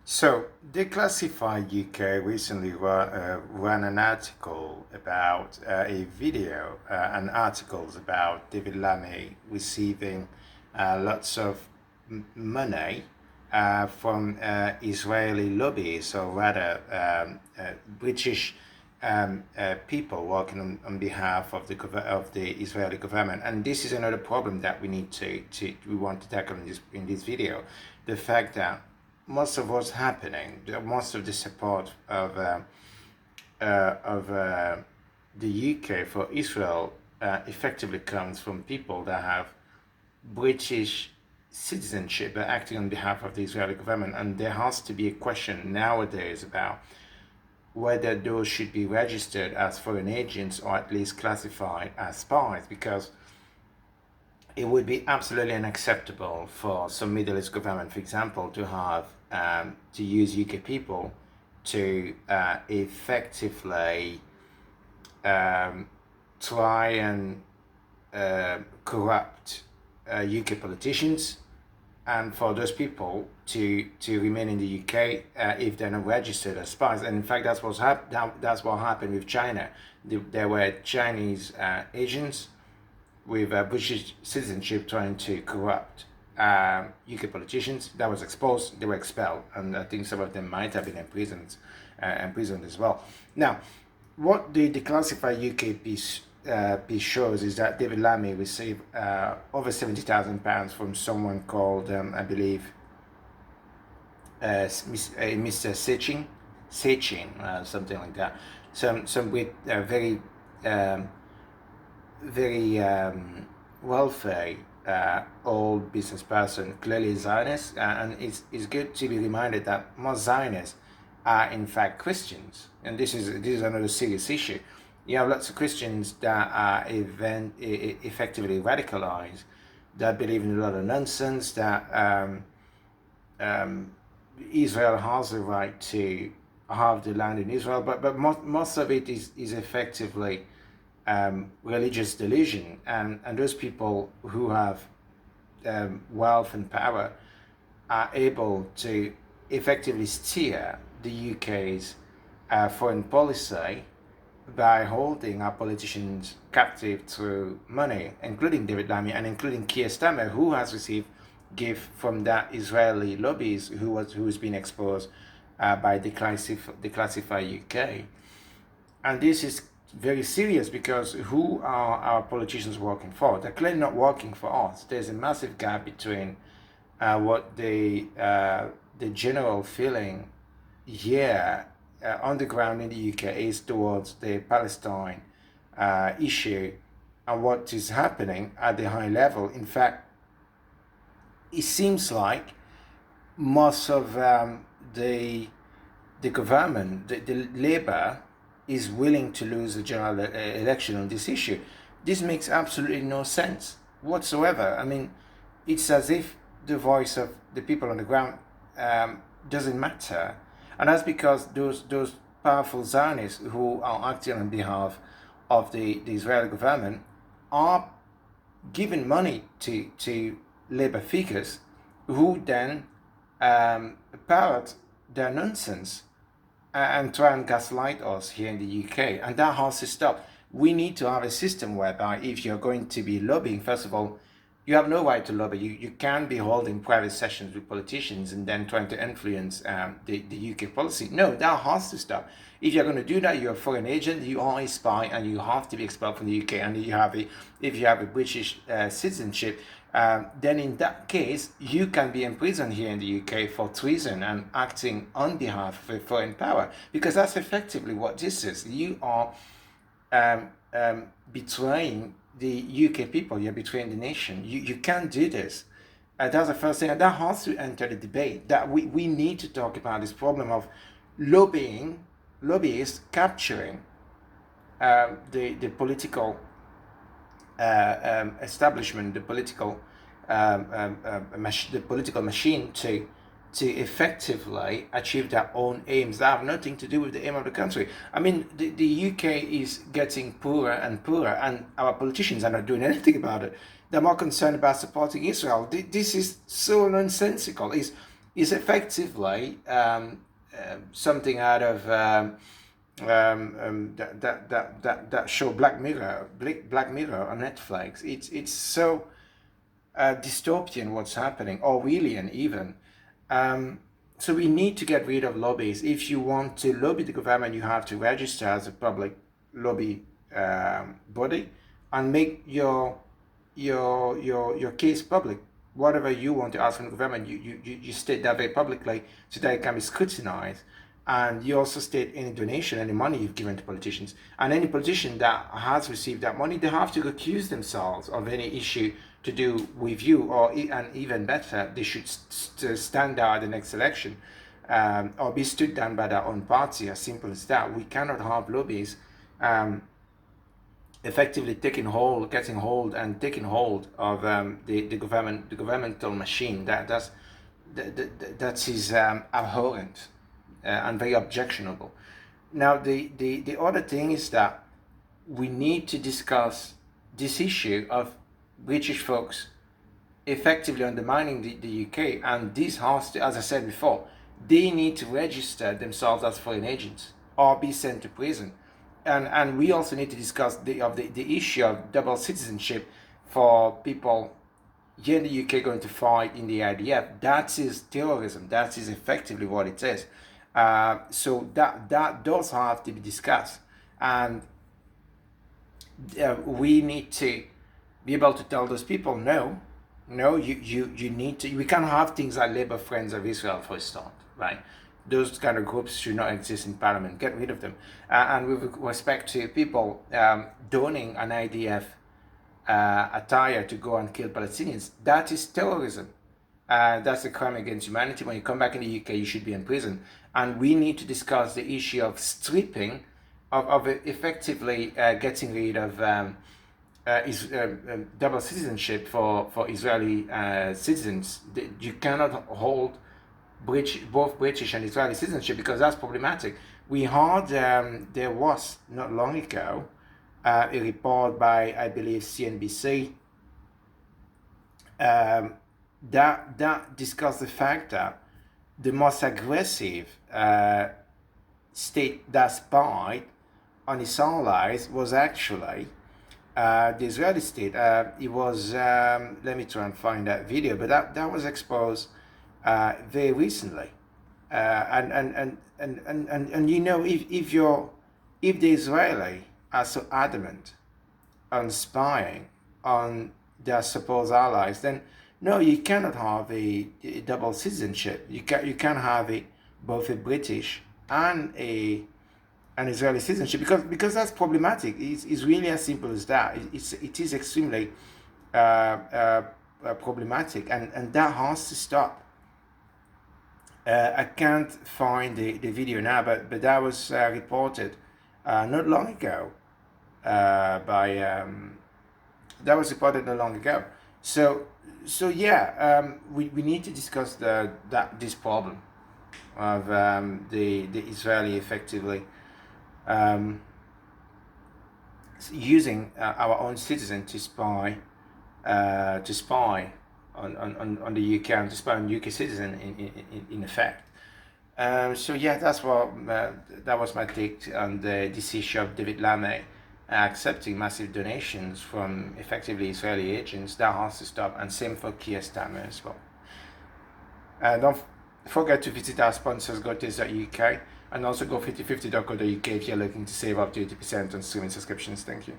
So, DeclassifiedUK recently ran an article about an articles about David Lammy receiving lots of money from Israeli lobbyists, or rather British people working on behalf of the Israeli government. And this is another problem that we want to tackle in this video: the fact that most of what's happening, most of the support of the UK for Israel effectively comes from people that have British citizenship, acting on behalf of the Israeli government. And there has to be a question nowadays about whether those should be registered as foreign agents or at least classified as spies, because it would be absolutely unacceptable for some Middle East government, for example, to have to use UK people to effectively try and corrupt UK politicians, and for those people to remain in the UK if they're not registered as spies. And in fact, that's what happened with China. There were Chinese agents with British citizenship trying to corrupt UK politicians. That was exposed. They were expelled, and I think some of them might have been imprisoned as well. Now, what the Declassified UK piece shows is that David Lammy received over £70,000 from someone called, I believe, Mr. Sechin, something like that. Some with very wealthy old business person, clearly Zionist, and it's good to be reminded that most Zionists are in fact Christians, and this is another serious issue. You have lots of Christians that are effectively radicalized, that believe in a lot of nonsense, that Israel has the right to have the land in Israel, but most of it is effectively religious delusion, and those people who have wealth and power are able to effectively steer the UK's foreign policy by holding our politicians captive through money, including David Lammy and including Keir Starmer, who has received gift from that Israeli lobbyist who's been exposed by Declassified UK. And this is very serious, because who are our politicians working for? They're clearly not working for us. There's a massive gap between what the general feeling here on the ground in the UK is towards the Palestine issue and what is happening at the high level. In fact, it seems like most of the government, the Labour, is willing to lose the general election on this issue. This makes absolutely no sense whatsoever. I mean, it's as if the voice of the people on the ground doesn't matter. And that's because those powerful Zionists who are acting on behalf of the Israeli government are giving money to Labour figures who then parrot their nonsense and try and gaslight us here in the UK. And that has to stop. We need to have a system whereby if you're going to be lobbying, first of all, you have no right to lobby. You can't be holding private sessions with politicians and then trying to influence the UK policy. No, that has to stop. If you're going to do that, you're a foreign agent, you are a spy, and you have to be expelled from the UK. And if you have a British citizenship, then in that case, you can be imprisoned here in the UK for treason and acting on behalf of a foreign power, because that's effectively what this is. You are betraying the UK people, you're betraying the nation. You can't do this. That's the first thing, and that has to enter the debate. That we need to talk about this problem of lobbyists capturing the political establishment, the political machine to effectively achieve their own aims that have nothing to do with the aim of the country. I mean, the UK is getting poorer and poorer, and our politicians are not doing anything about it. They're more concerned about supporting Israel. This is so nonsensical. is effectively something out of that show Black Mirror on Netflix. It's so dystopian what's happening, Orwellian even. So we need to get rid of lobbies. If you want to lobby the government, you have to register as a public lobby body and make your case public. Whatever you want to ask from the government, you state that very publicly so that it can be scrutinized. And you also state any donation, any money you've given to politicians. And any politician that has received that money, they have to accuse themselves of any issue to do with you, and even better, they should stand out at the next election, or be stood down by their own party. As simple as that. We cannot have lobbies effectively getting hold of the governmental machine. That is abhorrent and very objectionable. Now, the other thing is that we need to discuss this issue of British folks effectively undermining the UK, and this has to, as I said before, they need to register themselves as foreign agents or be sent to prison. And we also need to discuss the issue of double citizenship for people here in the UK going to fight in the IDF. That is terrorism. That is effectively what it is. So that does have to be discussed, and we need to be able to tell those people, no, you need to. We can't have things like Labour Friends of Israel for a start, right? Those kind of groups should not exist in Parliament. Get rid of them. And with respect to people donning an IDF attire to go and kill Palestinians, that is terrorism. That's a crime against humanity. When you come back in the UK, you should be in prison. And we need to discuss the issue of stripping, of effectively getting rid of double citizenship for Israeli citizens. You cannot hold both British and Israeli citizenship, because that's problematic. We heard there was not long ago a report by, I believe, CNBC that discussed the fact that the most aggressive state that spied on its allies was actually the Israeli state. It was, let me try and find that video, but that was exposed very recently. And you know, if the Israeli are so adamant on spying on their supposed allies, then no, you cannot have a double citizenship. You can't have both a British and an Israeli citizenship, because that's problematic. It's really as simple as that. It is extremely problematic, and that has to stop. I can't find the video now, but that was reported not long ago that was reported not long ago. So yeah, we need to discuss this problem of the Israeli effectively using our own citizens to spy on the UK, and to spy on UK citizen in effect. So yeah, that was my take on this issue of David Lammy accepting massive donations from effectively Israeli agents. That has to stop, and same for Keir Starmer as well. Don't forget to visit our sponsors, GoTaste.uk, and also go 5050.co.uk if you're looking to save up to 80% on streaming subscriptions. Thank you.